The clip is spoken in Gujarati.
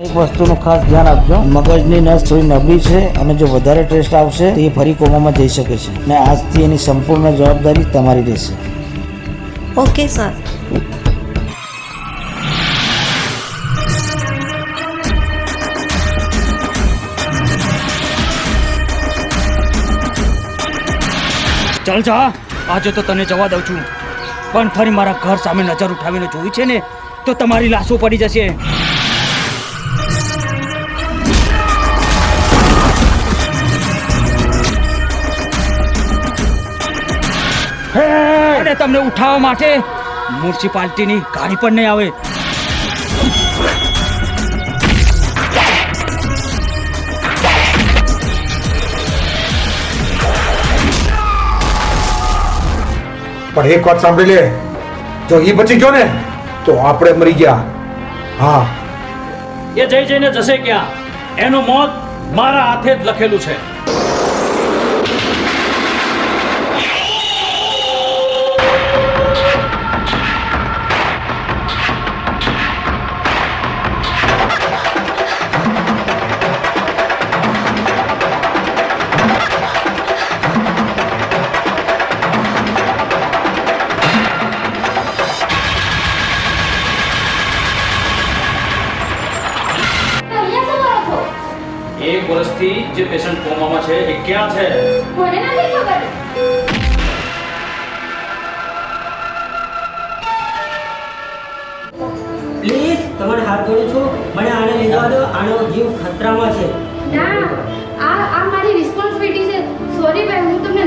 એક વસ્તુનું ખાસ ધ્યાન આપજો, મગજની નસ થોડી નબળી છે અને જો વધારે ટેસ્ટ આવશે તો એ ફરી કોમામાં જઈ શકે છે અને આજથી એની સંપૂર્ણ જવાબદારી તમારી રહેશે. Okay sir. ચાલ જા, આજે તો તને જવા દઉં છું, પણ ફરી મારા ઘર સામે નજર ઉઠાવીને જોયું છે ને તો તમારી લાશો પડી જશે. અને તમને ઉઠાવવા માટે મ્યુનિસિપાલિટીની ગાડી પણ નહીં આવે. પણ એક વાત સાંભળી લે, જો એ બચી ગયો ને તો આપણે મરી ગયા. હા, એ જઈને જશે ક્યાં? એનું મોત મારા હાથે જ લખેલું છે. એક વર્ષથી જે પેશન્ટ કોમામાં છે એ ક્યાં છે? મને નથી ખબર. પ્લીઝ તમારે હાથ જોડું છું, મને આને લઈ જવા દો, આનો જીવ ખતરામાં છે. ના, આ મારી રિસ્પોન્સિબિલિટી છે. સોરી ભાઈ, હું તમને